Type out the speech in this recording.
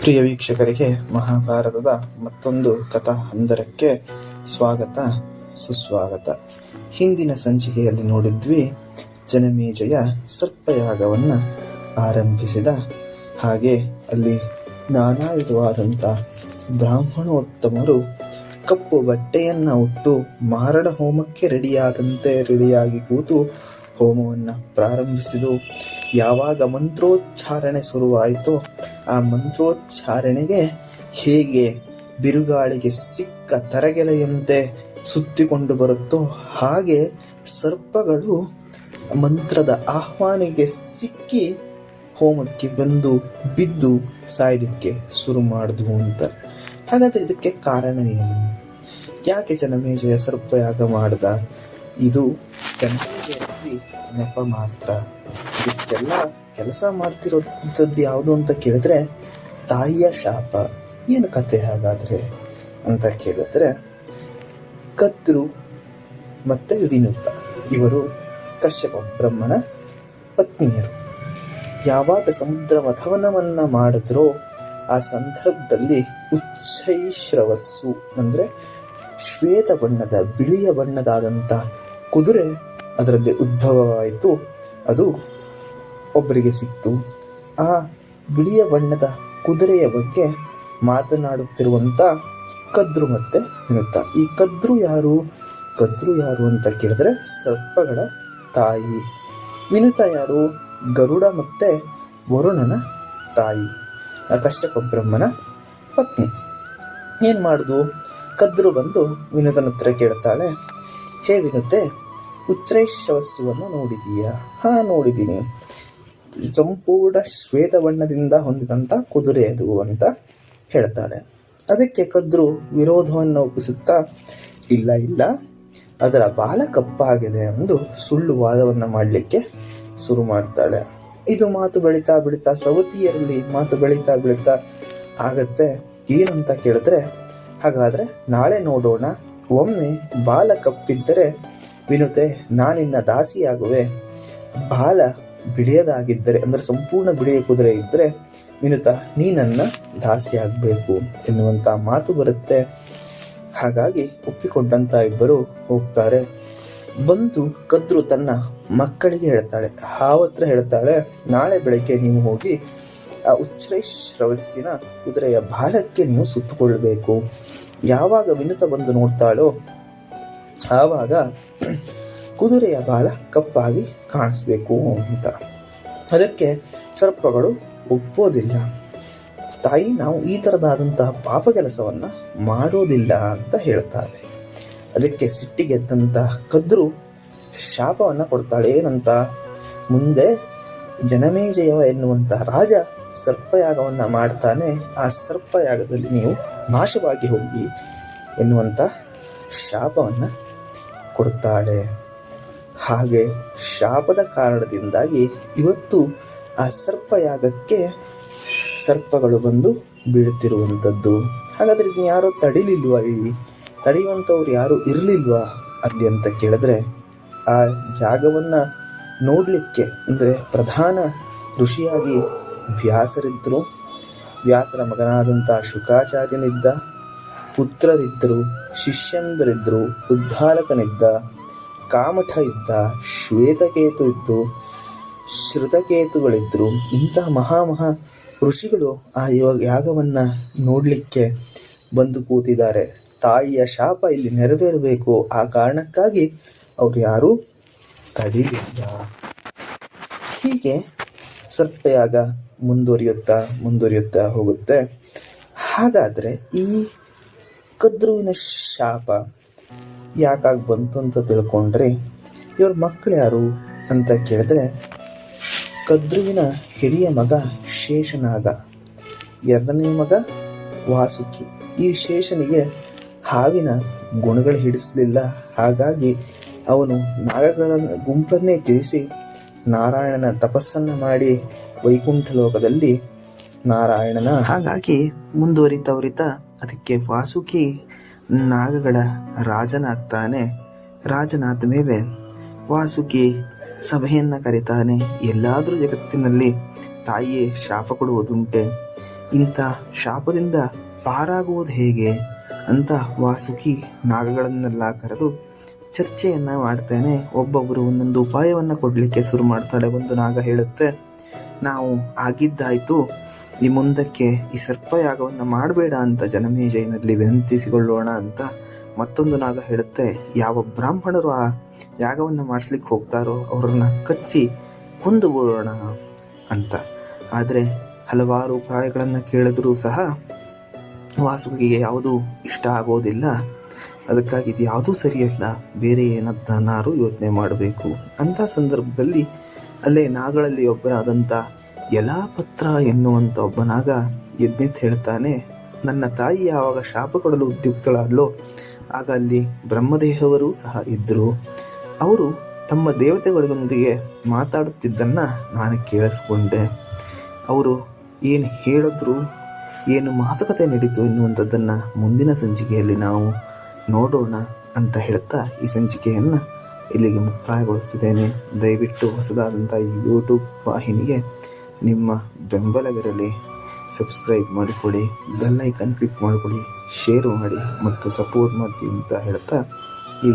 ಪ್ರಿಯ ವೀಕ್ಷಕರಿಗೆ ಮಹಾಭಾರತದ ಮತ್ತೊಂದು ಕಥಾ ಹಂದರಕ್ಕೆ ಸ್ವಾಗತ ಸುಸ್ವಾಗತ. ಹಿಂದಿನ ಸಂಚಿಕೆಯಲ್ಲಿ ನೋಡಿದ್ವಿ, ಜನಮೇಜಯ ಸರ್ಪಯಾಗವನ್ನು ಆರಂಭಿಸಿದ ಹಾಗೆ ಅಲ್ಲಿ ನಾನಾ ವಿಧವಾದಂಥ ಬ್ರಾಹ್ಮಣೋತ್ತಮರು ಕಪ್ಪು ಬಟ್ಟೆಯನ್ನು ಉಟ್ಟು ಮಾರಣ ಹೋಮಕ್ಕೆ ರೆಡಿಯಾಗಿ ಕೂತು ಹೋಮವನ್ನು ಪ್ರಾರಂಭಿಸಿದು. ಯಾವಾಗ ಮಂತ್ರೋಚ್ಚಾರಣೆ ಶುರುವಾಯಿತೋ ಆ ಮಂತ್ರೋಚ್ಚಾರಣೆಗೆ ಹೇಗೆ ಬಿರುಗಾಳಿಗೆ ಸಿಕ್ಕ ತರಗೆಲೆಯಂತೆ ಸುತ್ತಿಕೊಂಡು ಬರುತ್ತೋ ಹಾಗೆ ಸರ್ಪಗಳು ಮಂತ್ರದ ಆಹ್ವಾನಿಗೆ ಸಿಕ್ಕಿ ಹೋಮಕ್ಕೆ ಬಿದ್ದು ಸಾಯಲಿಕ್ಕೆ ಶುರು ಮಾಡಿದ್ವು ಅಂತ. ಹಾಗಾದರೆ ಇದಕ್ಕೆ ಕಾರಣ ಏನು? ಯಾಕೆ ಜನಮೇಜಯ ಸರ್ಪಯಾಗ ಮಾಡ್ದ? ಇದು ಜನಮೇಜಯಲ್ಲಿ ನೆಪ ಮಾತ್ರ. ಇಷ್ಟೆಲ್ಲ ಕೆಲಸ ಮಾಡ್ತಿರೋಂಥದ್ದು ಯಾವುದು ಅಂತ ಕೇಳಿದ್ರೆ ತಾಯಿಯ ಶಾಪ. ಏನು ಕತೆ ಹಾಗಾದ್ರೆ ಅಂತ ಕೇಳಿದ್ರೆ, ಕದ್ರು ಮತ್ತೆ ವಿನುತ ಇವರು ಕಶ್ಯಪ ಬ್ರಹ್ಮನ ಪತ್ನಿಯರು. ಯಾವಾಗ ಸಮುದ್ರ ಮಥನವನ್ನ ಮಾಡಿದ್ರೋ ಆ ಸಂದರ್ಭದಲ್ಲಿ ಉಚ್ಚೈಶ್ರವಸ್ಸು ಅಂದರೆ ಶ್ವೇತ ಬಣ್ಣದ ಬಿಳಿಯ ಬಣ್ಣದಾದಂಥ ಕುದುರೆ ಅದರಲ್ಲಿ ಉದ್ಭವವಾಯಿತು. ಅದು ಒಬ್ಬರಿಗೆ ಸಿಕ್ತು. ಆ ಬಿಳಿಯ ಬಣ್ಣದ ಕುದುರೆಯ ಬಗ್ಗೆ ಮಾತನಾಡುತ್ತಿರುವಂಥ ಕದ್ರು ಮತ್ತೆ ವಿನುತ. ಈ ಕದ್ರು ಯಾರು ಅಂತ ಕೇಳಿದ್ರೆ ಸರ್ಪಗಳ ತಾಯಿ. ವಿನುತ ಯಾರು? ಗರುಡ ಮತ್ತೆ ವರುಣನ ತಾಯಿ, ಕಶ್ಯಪ ಬ್ರಹ್ಮನ ಪತ್ನಿ. ಏನು ಮಾಡುದು? ಕದ್ರು ಬಂದು ವಿನುತನ ಹತ್ರ ಕೇಳ್ತಾಳೆ, ಹೇ ವಿನುತೆ, ಉಚ್ಛ್ರೈಶ್ರವಸ್ಸುವನ್ನು ನೋಡಿದೀಯಾ? ಹಾ, ನೋಡಿದ್ದೀನಿ. ಸಂಪೂರ್ಣ ಶ್ವೇತ ಬಣ್ಣದಿಂದ ಹೊಂದಿದಂಥ ಕುದುರೆ ಅದು ಅಂತ ಹೇಳ್ತಾಳೆ. ಅದಕ್ಕೆ ಕದ್ರು ವಿರೋಧವನ್ನು ಒಪ್ಪಿಸುತ್ತಾ, ಇಲ್ಲ, ಅದರ ಬಾಲ ಕಪ್ಪಾಗಿದೆ ಎಂದು ಸುಳ್ಳು ವಾದವನ್ನು ಮಾಡಲಿಕ್ಕೆ ಶುರು ಮಾಡ್ತಾಳೆ. ಇದು ಮಾತು ಬೆಳೀತಾ ಸವತಿಯರಲ್ಲಿ ಮಾತು ಬೆಳೀತಾ ಆಗತ್ತೆ. ಏನಂತ ಕೇಳಿದ್ರೆ, ಹಾಗಾದ್ರೆ ನಾಳೆ ನೋಡೋಣ. ಒಮ್ಮೆ ಬಾಲ ಕಪ್ಪಿದ್ದರೆ ವಿನುತೆ ನಾನಿನ್ನ ದಾಸಿಯಾಗುವೆ. ಬಾಲ ಬಿಳಿಯದಾಗಿದ್ದರೆ ಅಂದರೆ ಸಂಪೂರ್ಣ ಬಿಳಿಯ ಕುದುರೆ ಇದ್ದರೆ ವಿನುತ ನೀ ನನ್ನ ದಾಸಿಯಾಗಬೇಕು ಎನ್ನುವಂಥ ಮಾತು ಬರುತ್ತೆ. ಹಾಗಾಗಿ ಒಪ್ಪಿಕೊಂಡಂತ ಇಬ್ಬರು ಹೋಗ್ತಾರೆ. ಬಂದು ಕದ್ರು ತನ್ನ ಮಕ್ಕಳಿಗೆ ಹೇಳ್ತಾಳೆ, ಹಾವತ್ರ ಹೇಳ್ತಾಳೆ, ನಾಳೆ ಬೆಳಗ್ಗೆ ನೀವು ಹೋಗಿ ಆ ಉಚ್ಛ್ರೈಶ್ರವಸ್ಸಿನ ಕುದುರೆಯ ಬಾಲಕ್ಕೆ ನೀವು ಸುತ್ತುಕೊಳ್ಬೇಕು. ಯಾವಾಗ ವಿನುತ ಬಂದು ನೋಡ್ತಾಳೋ ಆವಾಗ ಕುದುರೆಯ ಬಾಲ ಕಪ್ಪಾಗಿ ಕಾಣಿಸ್ಬೇಕು ಅಂತ. ಅದಕ್ಕೆ ಸರ್ಪಗಳು ಒಪ್ಪೋದಿಲ್ಲ. ತಾಯಿ, ನಾವು ಈ ಥರದಾದಂತಹ ಪಾಪ ಕೆಲಸವನ್ನು ಮಾಡೋದಿಲ್ಲ ಅಂತ ಹೇಳ್ತಾಳೆ. ಅದಕ್ಕೆ ಸಿಟ್ಟಿಗೆದ್ದಂತಹ ಕದ್ರು ಶಾಪವನ್ನು ಕೊಡ್ತಾಳೆ. ಏನಂತ? ಮುಂದೆ ಜನಮೇಜಯ ಎನ್ನುವಂತಹ ರಾಜ ಸರ್ಪಯಾಗವನ್ನು ಮಾಡ್ತಾನೆ, ಆ ಸರ್ಪಯಾಗದಲ್ಲಿ ನೀವು ನಾಶವಾಗಿ ಹೋಗಿ ಎನ್ನುವಂಥ ಶಾಪವನ್ನು ಕೊಡ್ತಾಳೆ. ಹಾಗೆ ಶಾಪದ ಕಾರಣದಿಂದಾಗಿ ಇವತ್ತು ಆ ಸರ್ಪಯಾಗಕ್ಕೆ ಸರ್ಪಗಳು ಬಂದು ಬೀಳುತ್ತಿರುವಂಥದ್ದು. ಹಾಗಾದ್ರೆ ಇದನ್ನ ಯಾರೋ ತಡಿಲಿಲ್ವಾ? ಇಲ್ಲಿ ತಡೆಯುವಂಥವ್ರು ಯಾರು ಇರಲಿಲ್ವಾ ಅಲ್ಲಿ ಅಂತ ಕೇಳಿದ್ರೆ, ಆ ಯಾಗವನ್ನು ನೋಡಲಿಕ್ಕೆ ಅಂದರೆ ಪ್ರಧಾನ ಋಷಿಯಾಗಿ ವ್ಯಾಸರಿದ್ದರು. ವ್ಯಾಸರ ಮಗನಾದಂಥ ಶುಕಾಚಾರ್ಯನಿದ್ದ, ಪುತ್ರರಿದ್ದರು, ಶಿಷ್ಯಂದರಿದ್ದರು, ಉದ್ಧಾಲಕನಿದ್ದ, ಕಾಮಠ ಇದ್ದ, ಶ್ವೇತಕೇತು ಇದ್ದು, ಶ್ರುತಕೇತುಗಳಿದ್ದರು. ಇಂಥ ಮಹಾ ಋಷಿಗಳು ಆ ಯಾಗವನ್ನು ನೋಡಲಿಕ್ಕೆ ಬಂದು ಕೂತಿದ್ದಾರೆ. ತಾಯಿಯ ಶಾಪ ಇಲ್ಲಿ ನೆರವೇರಬೇಕು. ಆ ಕಾರಣಕ್ಕಾಗಿ ಅವರು ಯಾರೂ ತಡೀಲಿಲ್ಲ. ಹೀಗೆ ಸರ್ಪಯಾಗ ಮುಂದುವರಿಯುತ್ತಾ ಹೋಗುತ್ತೆ. ಹಾಗಾದರೆ ಈ ಕದ್ರುವಿನ ಶಾಪ ಯಾಕಾಗಿ ಬಂತು ಅಂತ ತಿಳ್ಕೊಂಡ್ರೆ, ಇವ್ರ ಮಕ್ಕಳು ಯಾರು ಅಂತ ಕೇಳಿದ್ರೆ, ಕದ್ರುವಿನ ಹಿರಿಯ ಮಗ ಶೇಷನಾಗ, ಎರಡನೇ ಮಗ ವಾಸುಕಿ. ಈ ಶೇಷನಿಗೆ ಹಾವಿನ ಗುಣಗಳು ಹಿಡಿಸಲಿಲ್ಲ. ಹಾಗಾಗಿ ಅವನು ನಾಗಗಳ ಗುಂಪನ್ನೇ ತ್ಯಜಿಸಿ ನಾರಾಯಣನ ತಪಸ್ಸನ್ನು ಮಾಡಿ ವೈಕುಂಠ ಲೋಕದಲ್ಲಿ ಹಾಗಾಗಿ ಮುಂದುವರಿತಾ ಅದಕ್ಕೆ ವಾಸುಕಿ ನಾಗಗಳ ರಾಜನಾಗ್ತಾನೆ. ರಾಜನಾದ ಮೇಲೆ ವಾಸುಕಿ ಸಭೆಯನ್ನು ಕರೀತಾನೆ. ಎಲ್ಲಾದರೂ ಜಗತ್ತಿನಲ್ಲಿ ತಾಯಿಯೇ ಶಾಪ ಕೊಡುವುದುಂಟೆ? ಇಂಥ ಶಾಪದಿಂದ ಪಾರಾಗುವುದು ಹೇಗೆ ಅಂತ ವಾಸುಕಿ ನಾಗಗಳನ್ನೆಲ್ಲ ಕರೆದು ಚರ್ಚೆಯನ್ನು ಮಾಡ್ತೇನೆ. ಒಬ್ಬೊಬ್ಬರು ಒಂದೊಂದು ಉಪಾಯವನ್ನು ಕೊಡಲಿಕ್ಕೆ ಶುರು ಮಾಡ್ತಾಳೆ. ಒಂದು ನಾಗ ಹೇಳುತ್ತೆ, ನಾವು ಆಗಿದ್ದಾಯಿತು, ಈ ಮುಂದಕ್ಕೆ ಈ ಸರ್ಪಯಾಗವನ್ನು ಮಾಡಬೇಡ ಅಂತ ಜನಮೇಜಯನಲ್ಲಿ ವಿನಂತಿಸಿಕೊಳ್ಳೋಣ ಅಂತ. ಮತ್ತೊಂದು ನಾಗ ಹೇಳುತ್ತೆ, ಯಾವ ಬ್ರಾಹ್ಮಣರು ಆ ಯಾಗವನ್ನು ಮಾಡಿಸ್ಲಿಕ್ಕೆ ಹೋಗ್ತಾರೋ ಅವರನ್ನು ಕಚ್ಚಿ ಕೊಂದು ಬಿಡೋಣ ಅಂತ. ಆದರೆ ಹಲವಾರು ಉಪಾಯಗಳನ್ನು ಕೇಳಿದ್ರೂ ಸಹ ವಾಸುಕಿಗೆ ಯಾವುದೂ ಇಷ್ಟ ಆಗೋದಿಲ್ಲ. ಅದಕ್ಕಾಗಿ ಇದು ಯಾವುದೂ ಸರಿಯಲ್ಲ, ಬೇರೆ ಏನನ್ನಾರು ಯೋಚನೆ ಮಾಡಬೇಕು ಅಂಥ ಸಂದರ್ಭದಲ್ಲಿ ಅಲ್ಲೇ ನಾಗಳಲ್ಲಿ ಒಬ್ಬನಾದಂಥ ಯಲಾಪತ್ರ ಎನ್ನುವಂಥ ಒಬ್ಬ ನಾಗ ಎದ್ನಿತ್ ಹೇಳ್ತಾನೆ, ನನ್ನ ತಾಯಿ ಯಾವಾಗ ಶಾಪ ಕೊಡಲು ಉದ್ಯುಕ್ತಳಾದ್ಲೋ ಆಗ ಅಲ್ಲಿ ಬ್ರಹ್ಮದೇವರೂ ಸಹ ಇದ್ದರು. ಅವರು ತಮ್ಮ ದೇವತೆಗಳೊಂದಿಗೆ ಮಾತಾಡುತ್ತಿದ್ದನ್ನು ನಾನು ಕೇಳಿಸ್ಕೊಂಡೆ. ಅವರು ಏನು ಹೇಳಿದ್ರು, ಏನು ಮಾತುಕತೆ ನಡೀತು ಎನ್ನುವಂಥದ್ದನ್ನು ಮುಂದಿನ ಸಂಚಿಕೆಯಲ್ಲಿ ನಾವು ನೋಡೋಣ ಅಂತ ಹೇಳ್ತಾ ಈ ಸಂಚಿಕೆಯನ್ನು ಇಲ್ಲಿಗೆ ಮುಕ್ತಾಯಗೊಳಿಸ್ತಿದ್ದೇನೆ. ದಯವಿಟ್ಟು ಹೊಸದಾದಂಥ ಯೂಟ್ಯೂಬ್ ವಾಹಿನಿಗೆ ನಿಮ್ಮ ಬೆಂಬಲವಿರಲಿ. ಸಬ್ಸ್ಕ್ರೈಬ್ ಮಾಡಿಕೊಳ್ಳಿ, ಬೆಲ್ ಐಕನ್ ಕ್ಲಿಕ್ ಮಾಡಿಕೊಳ್ಳಿ, ಶೇರ್ ಮಾಡಿ ಮತ್ತು ಸಪೋರ್ಟ್ ಮಾಡಿ ಅಂತ ಹೇಳ್ತಾ ಈ